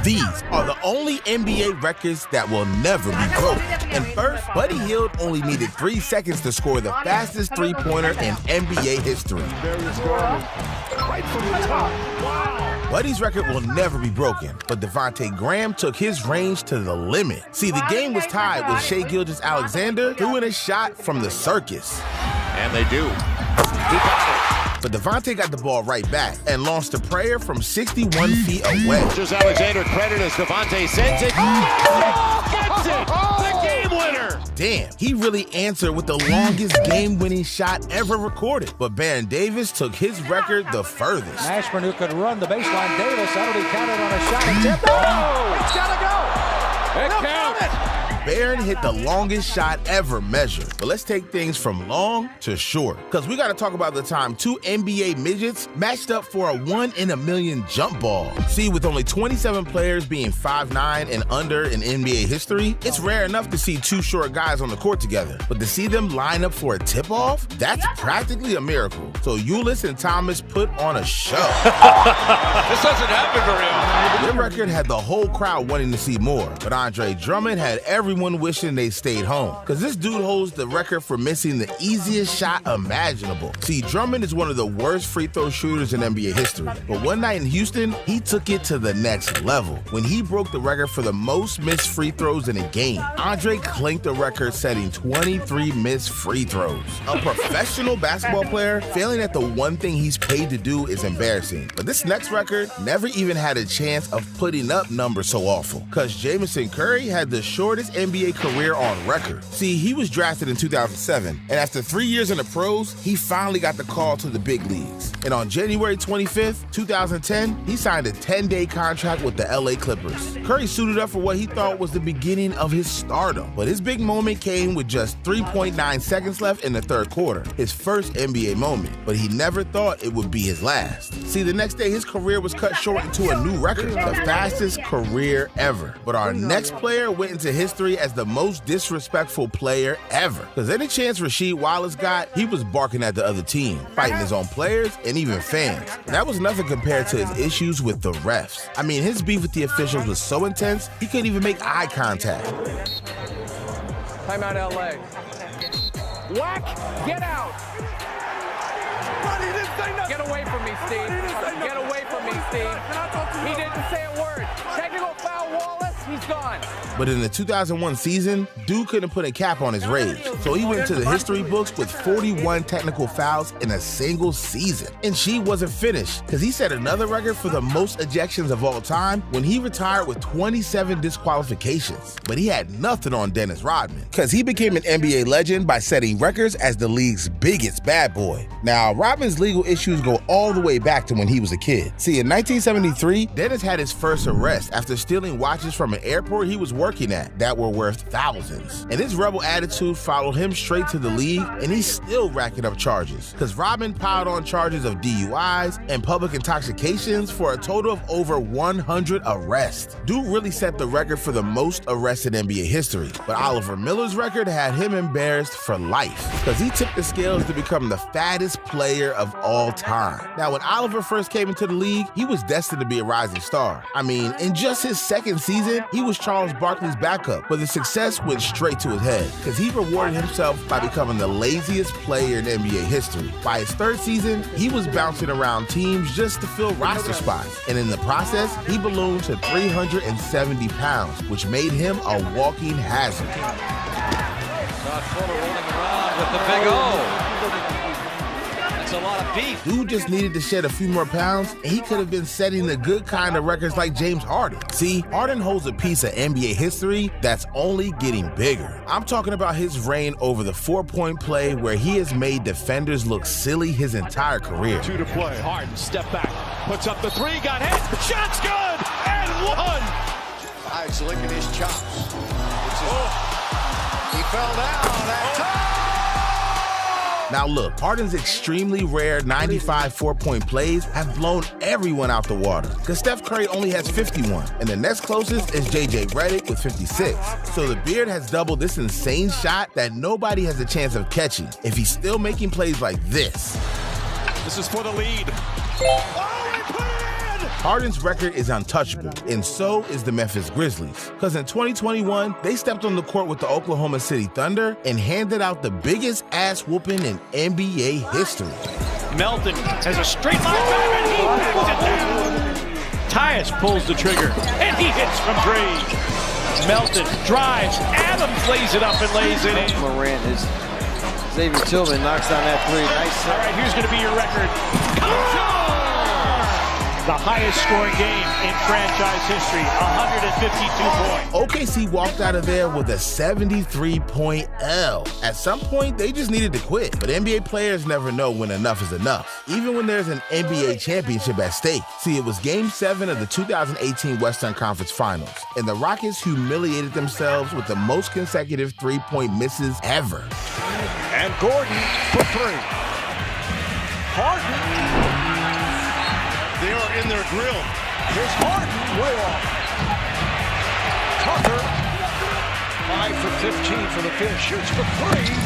These are the only NBA records that will never be broken. And first, Buddy Hield only needed 3 seconds to score the fastest three-pointer in NBA history. Right from the top. Wow. Buddy's record will never be broken, but Devontae Graham took his range to the limit. See, the game was tied when Shai Gilgeous-Alexander threw in a shot from the circus. And they do. But Devontae got the ball right back and launched a prayer from 61 feet away. Gilgeous-Alexander credit as Devontae sends it. Oh, gets it! The game winner! Damn, he really answered with the longest game-winning shot ever recorded. But Baron Davis took his record the furthest. Ashburn, who could run the baseline. Davis, that'll be counted on a shot attempt. Oh, it's gotta go! It counted! Baron hit the longest shot ever measured. But let's take things from long to short, because we got to talk about the time 2 NBA midgets matched up for a 1 in a million jump ball. See, with only 27 players being 5'9" and under in NBA history, it's rare enough to see 2 short guys on the court together. But to see them line up for a tip-off, that's practically a miracle. So Ulis and Thomas put on a show. This doesn't happen very often. Their record had the whole crowd wanting to see more, but Andre Drummond had everyone wishing they stayed home, because this dude holds the record for missing the easiest shot imaginable. See, Drummond is one of the worst free throw shooters in NBA history, but one night in Houston, he took it to the next level when he broke the record for the most missed free throws in a game. Andre clanked the record, setting 23 missed free throws. A professional basketball player failing at the one thing he's paid to do is embarrassing, but this next record never even had a chance of putting up numbers so awful, because Jamison Curry had the shortest NBA career on record. See, he was drafted in 2007, and after 3 years in the pros, he finally got the call to the big leagues. And on January 25th, 2010, he signed a 10-day contract with the LA Clippers. Curry suited up for what he thought was the beginning of his stardom, but his big moment came with just 3.9 seconds left in the third quarter, his first NBA moment, but he never thought it would be his last. See, the next day, his career was cut short into a new record, the fastest career ever. But our next player went into history as the most disrespectful player ever. Because any chance Rasheed Wallace got, he was barking at the other team, fighting his own players and even fans. And that was nothing compared to his issues with the refs. I mean, his beef with the officials was so intense, he couldn't even make eye contact. Timeout LA. Whack, get out. Get away from me, Steve. Get away from me, Steve. He didn't say a word. Technical foul, Wallace, he's gone. But in the 2001 season, Dude couldn't put a cap on his rage, so he went into the history books with 41 technical fouls in a single season. And she wasn't finished, because he set another record for the most ejections of all time when he retired with 27 disqualifications. But he had nothing on Dennis Rodman, because he became an NBA legend by setting records as the league's biggest bad boy. Now, Rodman's legal issues go all the way back to when he was a kid. See, in 1973, Dennis had his first arrest after stealing watches from an airport he was working at that were worth thousands. And his rebel attitude followed him straight to the league, and he's still racking up charges, because Rodman piled on charges of DUIs and public intoxications for a total of over 100 arrests. Dude really set the record for the most arrests in NBA history, but Oliver Miller's record had him embarrassed for life, because he tipped the scales to become the fattest player of all time. Now, when Oliver first came into the league, he was destined to be a rising star. I mean, in just his second season, he was Charles Barkley's backup, but the success went straight to his head, because he rewarded himself by becoming the laziest player in NBA history. By his third season, he was bouncing around teams just to fill roster spots, and in the process, he ballooned to 370 pounds, which made him a walking hazard. Josh Fuller rolling around with the big O. That's a lot of beef. Dude just needed to shed a few more pounds, and he could have been setting the good kind of records like James Harden. See, Harden holds a piece of NBA history that's only getting bigger. I'm talking about his reign over the four-point play, where he has made defenders look silly his entire career. 2 to play. Harden, step back, puts up the 3, got hit, shot's good, and 1. He's licking his chops. He fell down that time. Now look, Harden's extremely rare 95 four-point plays have blown everyone out the water, because Steph Curry only has 51, and the next closest is JJ Redick with 56. So the Beard has doubled this insane shot that nobody has a chance of catching if he's still making plays like this. This is for the lead. Oh, he put it in! Harden's record is untouchable, and so is the Memphis Grizzlies. Because in 2021, they stepped on the court with the Oklahoma City Thunder and handed out the biggest ass whooping in NBA history. Melton has a straight line drive, and he bangs it down. Tyus pulls the trigger, and he hits from three. Melton drives, Adams lays it up and lays it in. Morant is Xavier Tillman knocks down that three. Nice. All right, here's going to be your record. The highest scoring game in franchise history, 152 points. OKC walked out of there with a 73-point L. At some point, they just needed to quit. But NBA players never know when enough is enough, even when there's an NBA championship at stake. See, it was Game 7 of the 2018 Western Conference Finals, and the Rockets humiliated themselves with the most consecutive three-point misses ever. And Gordon for three. Harden. They are in their grill. Here's Harden, way off. Tucker, 5 for 15 for the finish. Shoots for three.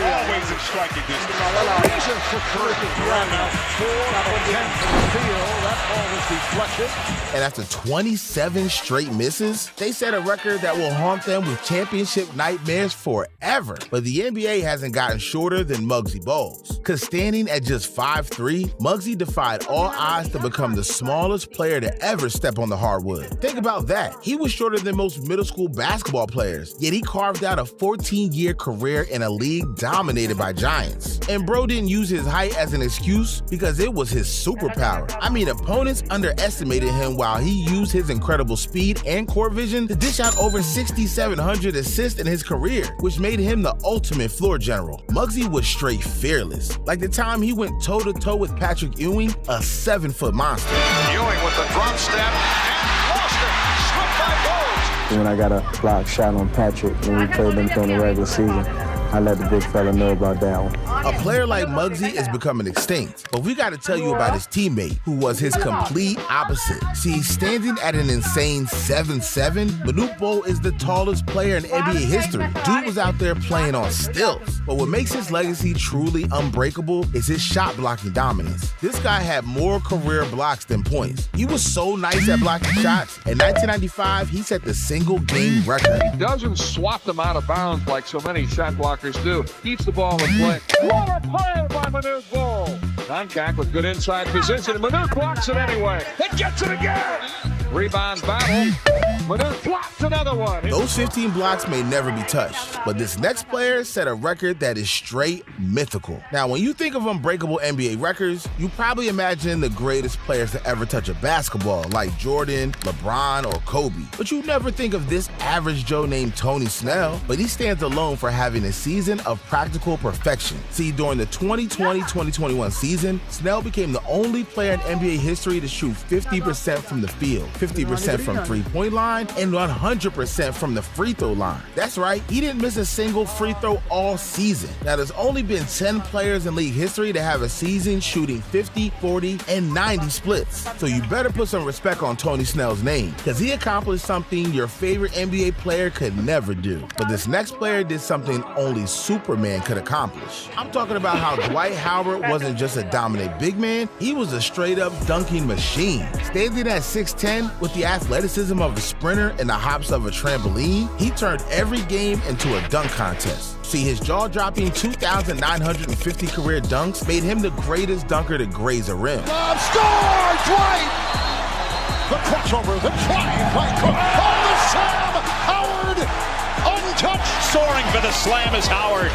Always in striking distance. Reason for three. Now 4 for 10 from the field. That ball was deflected. And after 27 straight misses, they set a record that will haunt them with championship nightmares forever. But the NBA hasn't gotten shorter than Muggsy Bogues. Because standing at just 5'3", Muggsy defied all odds to become the smallest player to ever step on the hardwood. Think about that. He was shorter than most middle school basketball players, yet he carved out a 14-year career in a league dominated by giants. And bro didn't use his height as an excuse because it was his superpower. I mean, opponents underestimated him while he used his incredible speed and court vision to dish out over 6,700 assists in his career, which made him the ultimate floor general. Muggsy was straight fearless, like the time he went toe-to-toe with Patrick Ewing, a 7-foot monster. Ewing with the drop step and lost it. Slipped by Bogues. When I got a block shot on Patrick when we played them during the regular season, I let the big fella know about that one. A player like Muggsy is becoming extinct, but we got to tell you about his teammate, who was his complete opposite. See, standing at an insane 7'7", Manute Bol is the tallest player in NBA history. Dude was out there playing on stilts. But what makes his legacy truly unbreakable is his shot blocking dominance. This guy had more career blocks than points. He was so nice at blocking shots. In 1995, he set the single game record. He doesn't swat them out of bounds like so many shot blockers do. Keeps the ball in play. What a play by Manute Bol. Contact with good inside position, and Manute blocks it anyway. It gets it again. Rebound battle. Manute blocks another one. Those 15 blocks may never be touched, but this next player set a record that is straight mythical. Now, when you think of unbreakable NBA records, you probably imagine the greatest players to ever touch a basketball, like Jordan, LeBron, or Kobe. But you never think of this average Joe named Tony Snell, but he stands alone for having a season of practical perfection. See, during the 2020-2021 season, Snell became the only player in NBA history to shoot 50% from the field, 50% from three-point line, and 100% from the free throw line. That's right, he didn't miss a single free throw all season. Now, there's only been 10 players in league history to have a season shooting 50, 40, and 90 splits. So you better put some respect on Tony Snell's name, because he accomplished something your favorite NBA player could never do. But this next player did something only Superman could accomplish. I'm talking about how Dwight Howard wasn't just a dominant big man, he was a straight-up dunking machine. Standing at 6'10", with the athleticism of a sprinter and the hops of a trampoline, he turned every game into a dunk contest. See, his jaw-dropping 2,950 career dunks made him the greatest dunker to graze a rim. Lob score! Dwight! The crossover, the drive by Cook. On the slam! Howard! Untouched! Soaring for the slam is Howard.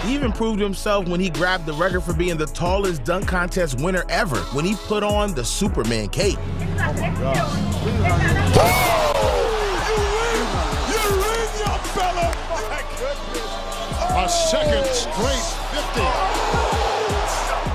He even proved himself when he grabbed the record for being the tallest dunk contest winner ever when he put on the Superman cape. Oh my God. You win, young fella! My goodness. A second straight 50.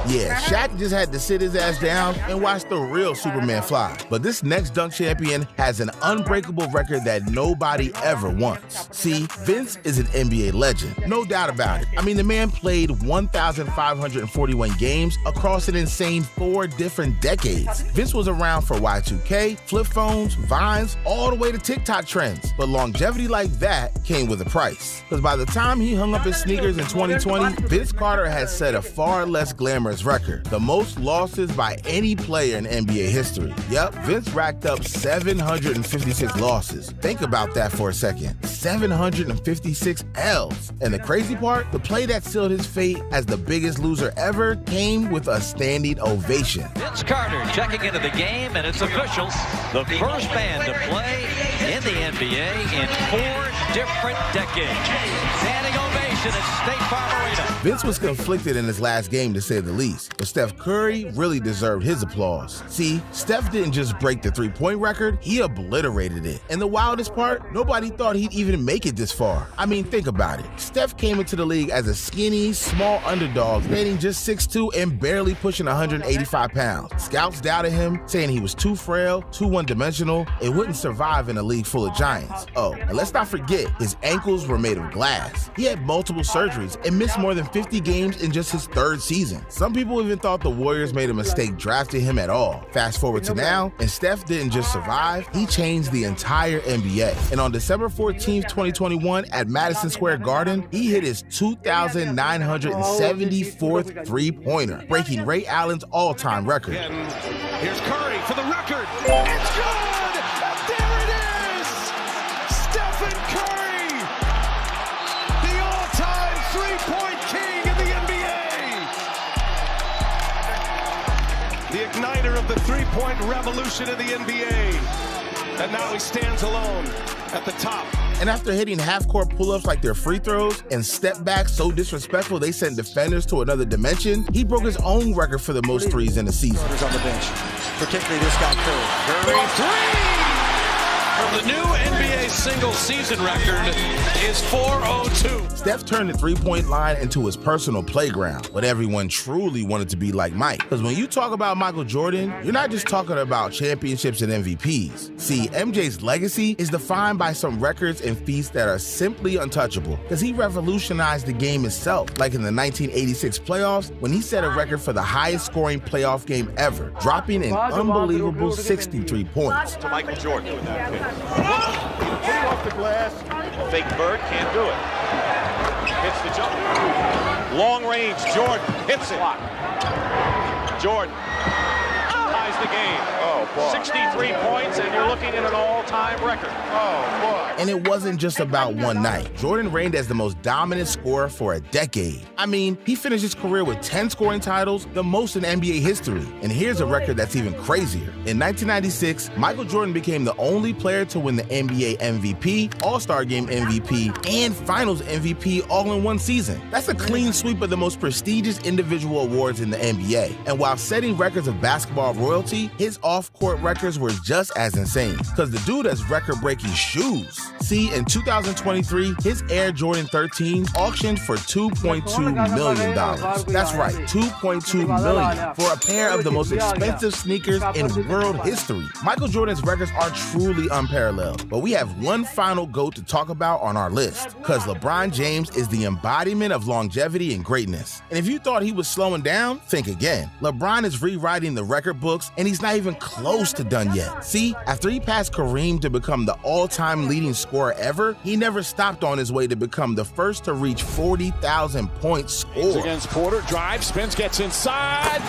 Yeah, Shaq just had to sit his ass down and watch the real Superman fly. But this next dunk champion has an unbreakable record that nobody ever wants. See, Vince is an NBA legend, no doubt about it. I mean, the man played 1,541 games across an insane 4 different decades. Vince was around for Y2K, flip phones, Vines, all the way to TikTok trends. But longevity like that came with a price. Because by the time he hung up his sneakers in 2020, Vince Carter had set a far less glamorous glamorous record, the most losses by any player in NBA history. Yep, Vince racked up 756 losses. Think about that for a second. 756 L's. And the crazy part, the play that sealed his fate as the biggest loser ever came with a standing ovation. Vince Carter checking into the game, and it's official. The first man to play in the NBA in 4 different decades. Standing ovation at State Farm Arena. Vince was conflicted in his last game, to say the least, but Steph Curry really deserved his applause. See, Steph didn't just break the three-point record, he obliterated it. And the wildest part, nobody thought he'd even make it this far. I mean, think about it. Steph came into the league as a skinny, small underdog, standing just 6'2" and barely pushing 185 pounds. Scouts doubted him, saying he was too frail, too one-dimensional, and wouldn't survive in a league full of giants. Oh, and let's not forget, his ankles were made of glass. He had multiple surgeries and missed more than 50 games in just his 3rd season. Some people even thought the Warriors made a mistake drafting him at all. Fast forward to now, and Steph didn't just survive, he changed the entire NBA. And on December 14th, 2021, at Madison Square Garden, he hit his 2,974th three-pointer, breaking Ray Allen's all-time record. Here's Curry for the record. It's good! There it is! Stephen Curry! The all-time three-point king in the NBA! The igniter of the three-point revolution in the NBA. And now he stands alone at the top. And after hitting half-court pull-ups like they're free throws and step backs so disrespectful they sent defenders to another dimension, he broke his own record for the most threes in a season. On the bench, particularly this guy Curry. Curry three! The new NBA single-season record is 402. Steph turned the three-point line into his personal playground, but everyone truly wanted to be like Mike. Because when you talk about Michael Jordan, you're not just talking about championships and MVPs. See, MJ's legacy is defined by some records and feats that are simply untouchable, because he revolutionized the game itself, like in the 1986 playoffs when he set a record for the highest-scoring playoff game ever, dropping an unbelievable 63 points. To Michael Jordan with that pitch. Off the glass. Fake Bird, can't do it. Hits the jumper. Long range, Jordan hits it. Jordan ties the game. Oh, boy. 63 points, and you're looking at an all-time record. Oh, boy. And it wasn't just about one night. Jordan reigned as the most dominant scorer for a decade. I mean, he finished his career with 10 scoring titles, the most in NBA history. And here's a record that's even crazier. In 1996, Michael Jordan became the only player to win the NBA MVP, All-Star Game MVP, and Finals MVP all in one season. That's a clean sweep of the most prestigious individual awards in the NBA. And while setting records of basketball royalty, his off-court records were just as insane, because the dude has record-breaking shoes. See, in 2023, his Air Jordan 13 auctioned for $2.2 million. That's right, $2.2 million for a pair of the most expensive sneakers in world history. Michael Jordan's records are truly unparalleled, but we have one final GOAT to talk about on our list, because LeBron James is the embodiment of longevity and greatness. And if you thought he was slowing down, think again. LeBron is rewriting the record books, and he's not even close to done yet. See, after he passed Kareem to become the all-time leading scorer ever, he never stopped on his way to become the first to reach 40,000 points scored. Against Porter, drives, spins, gets inside.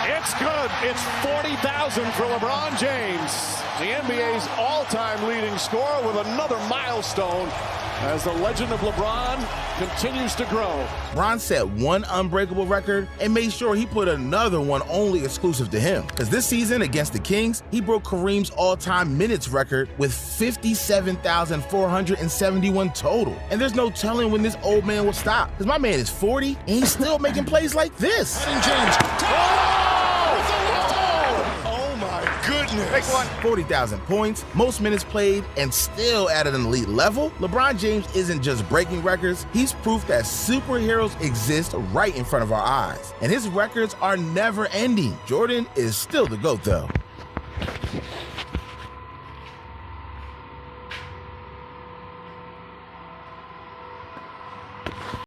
It's good. It's 40,000 for LeBron James, the NBA's all-time leading scorer, with another milestone as the legend of LeBron continues to grow. LeBron set one unbreakable record and made sure he put another one only exclusive to him. Because this season against the Kings, he broke Kareem's all-time minutes record with 57,471 total. And there's no telling when this old man will stop. Because my man is 40 and he's still making plays like this. James. Goodness. 40,000 points, most minutes played, and still at an elite level? LeBron James isn't just breaking records, he's proof that superheroes exist right in front of our eyes. And his records are never ending. Jordan is still the GOAT, though.